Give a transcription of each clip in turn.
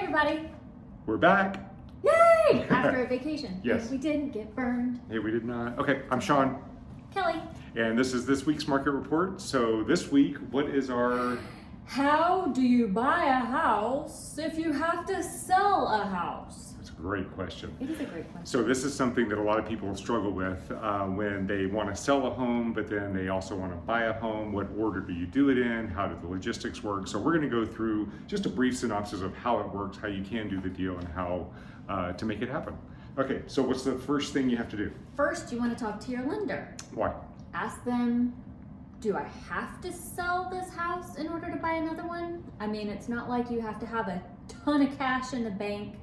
everybody. We're back. Yay! After a vacation. Yes. We didn't get burned. Hey, we did not. Okay, I'm Sean. Kelly. And this is this week's market report. So this week, what is our... How do you buy a house if you have to sell a house? That's a great question. It is a great question. So this is something that a lot of people struggle with when they want to sell a home, but then they also want to buy a home. What order do you do it in? How do the logistics work? So we're going to go through just a brief synopsis of how it works, how you can do the deal, and how to make it happen. Okay, so what's the first thing you have to do? First, you want to talk to your lender. Why? Ask them, do I have to sell this house in order to buy another one? I mean, it's not like you have to have a ton of cash in the bank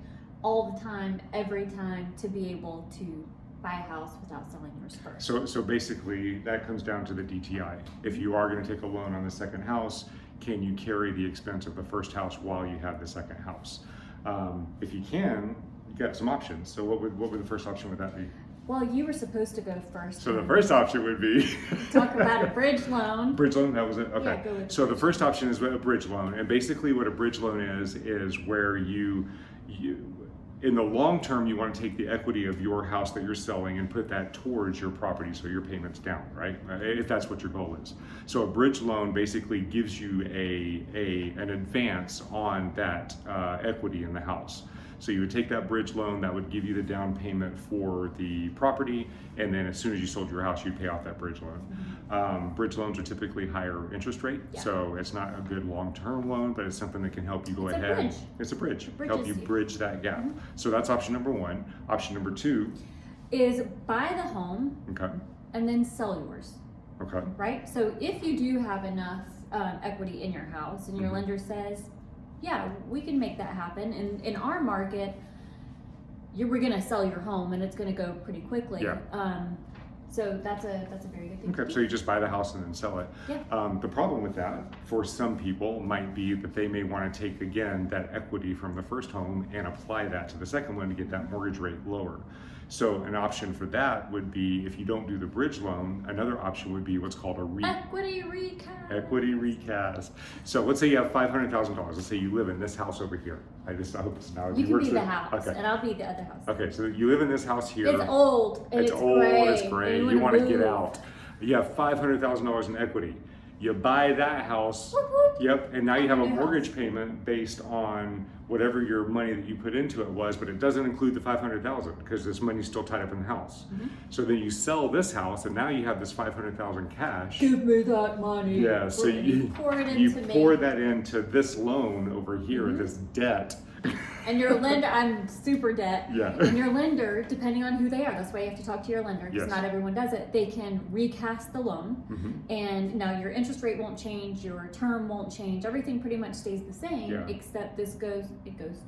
all the time, every time, to be able to buy a house without selling yours first. So basically, that comes down to the DTI. If you are going to take a loan on the second house, can you carry the expense of the first house while you have the second house? If you can, you got some options. So what would the first option would that be? Well, you were supposed to go first. So the first option would be talk about a bridge loan. Bridge loan, that was it? Okay. Yeah, go with so the first option is a bridge loan. And basically what a bridge loan is where you in the long term, you want to take the equity of your house that you're selling and put that towards your property so your payment's down, right? If that's what your goal is. So a bridge loan basically gives you an advance on that equity in the house. So you would take that bridge loan, that would give you the down payment for the property, and then as soon as you sold your house, you'd pay off that bridge loan. Bridge loans are typically higher interest rate, so it's not a good long-term loan, but it's something that can help you go ahead. Bridge. It's a bridge. Help you bridge that gap. So that's option number one. Option number two is buy the home and then sell yours. Okay. Right? So if you do have enough equity in your house and your lender says, yeah, we can make that happen. And in our market, we're going to sell your home and it's going to go pretty quickly. Yeah. So that's a very good thing. Okay, so you just buy the house and then sell it. Yeah. The problem with that for some people might be that they may want to take again that equity from the first home and apply that to the second one to get that mortgage rate lower. So an option for that would be, if you don't do the bridge loan, another option would be what's called a equity recast. Equity recast. So let's say you have $500,000. Let's say you live in this house over here. I hope it's now. You can be the house, and I'll be the other house. Okay, so you live in this house here. It's old. And it's old. Gray, it's gray. You want to get out. You have $500,000 in equity. You buy that house. Whoop, whoop. Yep, and now you have a mortgage payment based on whatever your money that you put into it was, but it doesn't include the $500,000 because this money's still tied up in the house. So then you sell this house, and now you have this $500,000 cash. Give me that money. Yeah, so you pour that into this loan over here, this debt. And your lender, I'm super debt. Yeah. And your lender, depending on who they are, that's why you have to talk to your lender, because not everyone does it. They can recast the loan, and now your interest rate won't change, your term won't change, everything pretty much stays the same, except it goes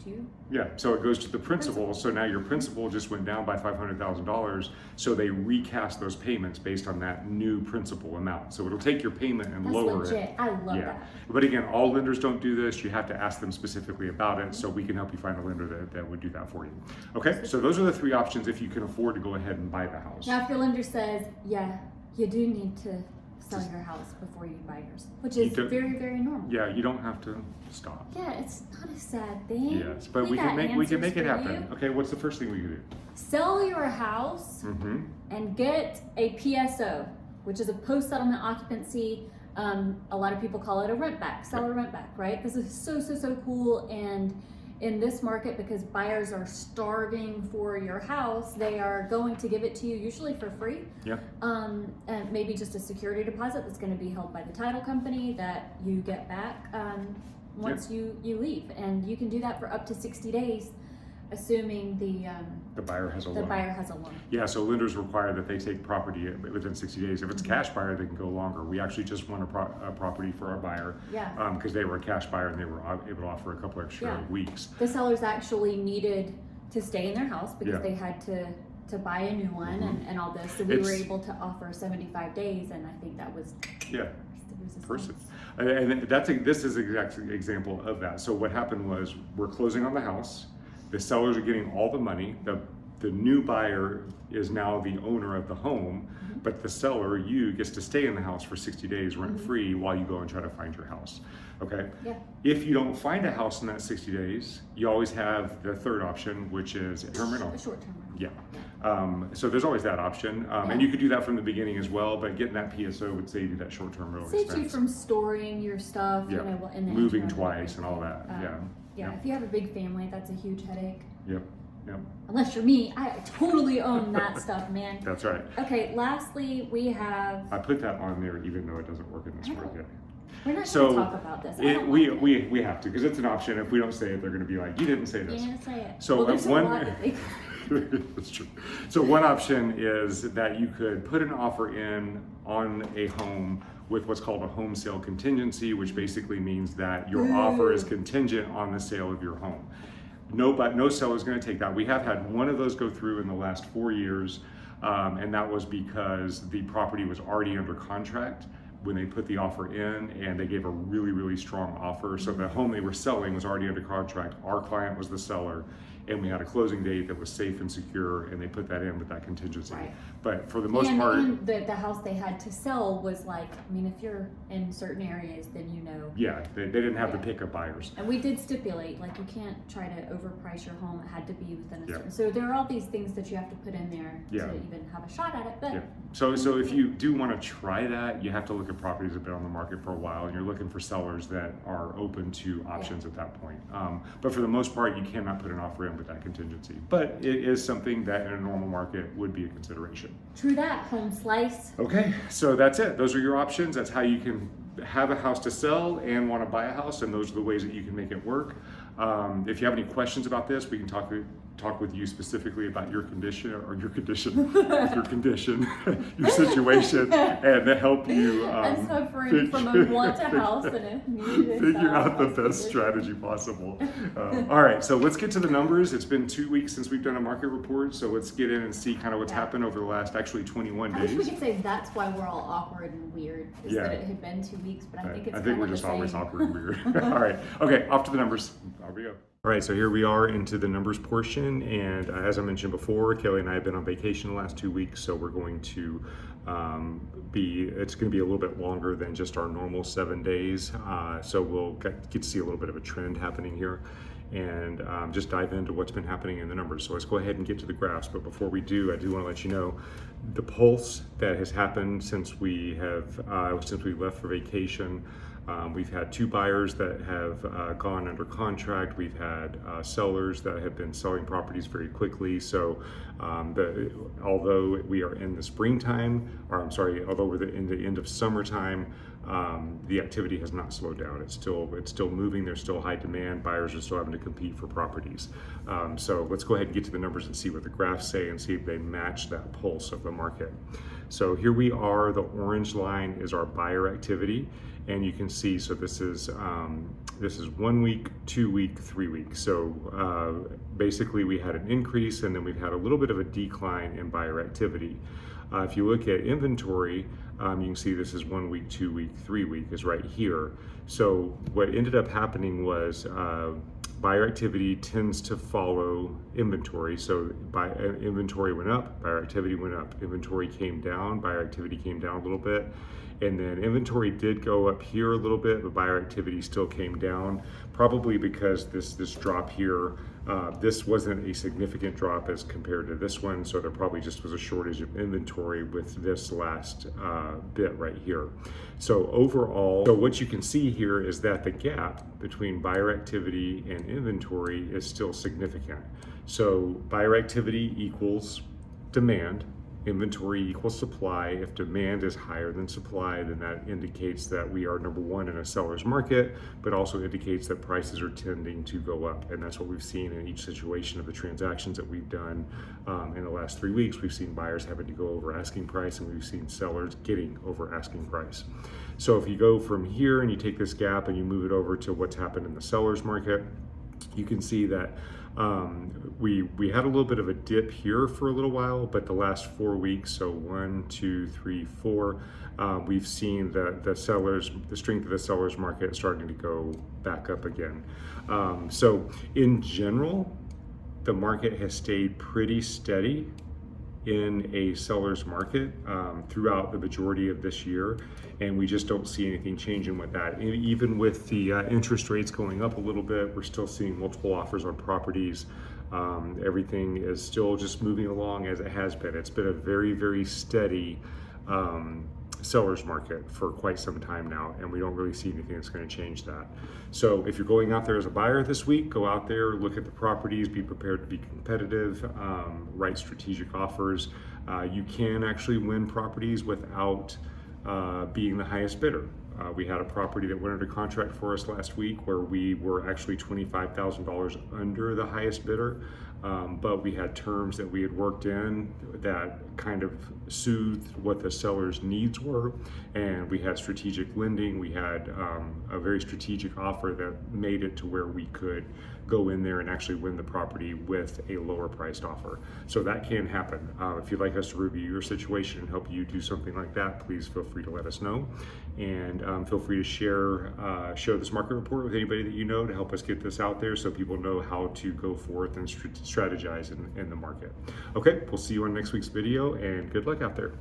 to. Yeah, so it goes to the principal. So now your principal just went down by $500,000. So they recast those payments based on that new principal amount. So it'll take your payment and lower legit. it. I love that. But again, all lenders don't do this. You have to ask them specifically about it. So we can help you find a lender that would do that for you. Okay, so those are the three options if you can afford to go ahead and buy the house. Now, if your lender says, yeah, you do need to sell your house before you buy yours, which is very, very normal. Yeah, you don't have to stop. Yeah, it's not a sad thing. Yes, but we can make it happen. Okay, what's the first thing we can do? Sell your house and get a PSO, which is a post-settlement occupancy. A lot of people call it a rent back, seller rent back, right? This is so cool. And in this market, because buyers are starving for your house, they are going to give it to you usually for free. Yeah. And maybe just a security deposit that's going to be held by the title company that you get back once you leave. And you can do that for up to 60 days, assuming the buyer has a loan. Yeah, so lenders require that they take property within 60 days. If it's a cash buyer, they can go longer. We actually just won a property for our buyer because they were a cash buyer and they were able to offer a couple extra weeks. The sellers actually needed to stay in their house because they had to buy a new one and all this. So we were able to offer 75 days, and I think that was perfect. And this is an exact example of that. So what happened was we're closing on the house. The sellers are getting all the money. The the new buyer is now the owner of the home, but the seller, you, gets to stay in the house for 60 days rent-free while you go and try to find your house. Okay? Yeah. If you don't find a house in that 60 days, you always have the third option, which is a term rental. A short-term rental. Yeah. So there's always that option. And you could do that from the beginning as well, but getting that PSO would save you that short-term rental Saves expense. you from storing your stuff, Yeah. you know, in the Moving interim twice and all that. Yeah, if you have a big family, that's a huge headache. Yep. Yep. Unless you're me, I totally own that stuff, man. That's right. Okay, lastly, we have... I put that on there even though it doesn't work in this market. We're not So going to talk about this. I don't like it. we have to, because it's an option. If we don't say it, they're going to be like, you didn't say this. You didn't say it. So well, there's a lot one, that they... that's true. So one option is that you could put an offer in on a home with what's called a home sale contingency, which basically means that your offer is contingent on the sale of your home. No seller is going to take that. We have had one of those go through in the last 4 years, and that was because the property was already under contract when they put the offer in, and they gave a really, really strong offer. So the home they were selling was already under contract. Our client was the seller, and we had a closing date that was safe and secure, and they put that in with that contingency. Right. But for the most part, and the house they had to sell was like, I mean, if you're in certain areas, then you know. yeah, they didn't have the pick of buyers. And we did stipulate, like, you can't try to overprice your home. It had to be within a Yeah. certain. So there are all these things that you have to put in there Yeah. to even have a shot at it. But Yeah. So if you do want to try that, you have to look at properties that have been on the market for a while, and you're looking for sellers that are open to options at that point. But for the most part, you cannot put an offer in with that contingency. But it is something that in a normal market would be a consideration. true that, home slice. Okay, so that's it. Those are your options. That's how you can have a house to sell and want to buy a house, and those are the ways that you can make it work. If you have any questions about this, we can talk with you specifically about your condition, your situation, and to help you I'm suffering from a want a house and a need to figure sell out the house best strategy possible. All right, so let's get to the numbers. It's been 2 weeks since we've done a market report, so let's get in and see kind of what's happened over the last actually 21 I wish we days. could say that's why we're all awkward and weird, is that it had been 2 weeks, but I think it's we're just always awkward and weird. All right, okay, off to the numbers. There we go. All right, so here we are into the numbers portion, and as I mentioned before, Kelly and I have been on vacation the last 2 weeks, so we're going to it's going to be a little bit longer than just our normal 7 days, so we'll get to see a little bit of a trend happening here, and just dive into what's been happening in the numbers. So let's go ahead and get to the graphs, but before we do, I do want to let you know the pulse that has happened since we left for vacation. We've had 2 buyers that have gone under contract. We've had sellers that have been selling properties very quickly. So although we are in the springtime, although we're in the end of summertime, the activity has not slowed down. It's still moving. There's still high demand. Buyers are still having to compete for properties. So let's go ahead and get to the numbers and see what the graphs say and see if they match that pulse of the market. So here we are. The orange line is our buyer activity. And you can see, so this is 1 week, 2 week, 3 weeks. So basically we had an increase, and then we've had a little bit of a decline in buyer activity. If you look at inventory, you can see this is 1 week, 2 week, 3 week is right here. So what ended up happening was buyer activity tends to follow inventory. So inventory went up, buyer activity went up. Inventory came down, buyer activity came down a little bit. And then inventory did go up here a little bit, but buyer activity still came down, probably because this drop here, this wasn't a significant drop as compared to this one, so there probably just was a shortage of inventory with this last bit right here. So overall, what you can see here is that the gap between buyer activity and inventory is still significant. So buyer activity equals demand. Inventory equals supply. If demand is higher than supply, then that indicates that we are number one in a seller's market, but also indicates that prices are tending to go up. And that's what we've seen in each situation of the transactions that we've done in the last 3 weeks. We've seen buyers having to go over asking price, and we've seen sellers getting over asking price. So if you go from here and you take this gap and you move it over to what's happened in the seller's market, you can see that we had a little bit of a dip here for a little while, but the last 4 weeks, so 1, 2, 3, 4, we've seen the strength of the seller's market starting to go back up again. So in general, the market has stayed pretty steady in a seller's market throughout the majority of this year, and we just don't see anything changing with that. And even with the interest rates going up a little bit, we're still seeing multiple offers on properties. Everything is still just moving along as it has been. It's been a very, very steady seller's market for quite some time now, and we don't really see anything that's going to change that. So if you're going out there as a buyer this week, go out there, look at the properties, be prepared to be competitive, write strategic offers. You can actually win properties without being the highest bidder. We had a property that went under contract for us last week where we were actually $25,000 under the highest bidder, but we had terms that we had worked in that kind of soothed what the seller's needs were, and we had strategic lending. We had a very strategic offer that made it to where we could go in there and actually win the property with a lower priced offer. So that can happen. If you'd like us to review your situation and help you do something like that, please feel free to let us know. And feel free to share this market report with anybody that you know to help us get this out there so people know how to go forth and strategize in the market. Okay, we'll see you on next week's video, and good luck out there.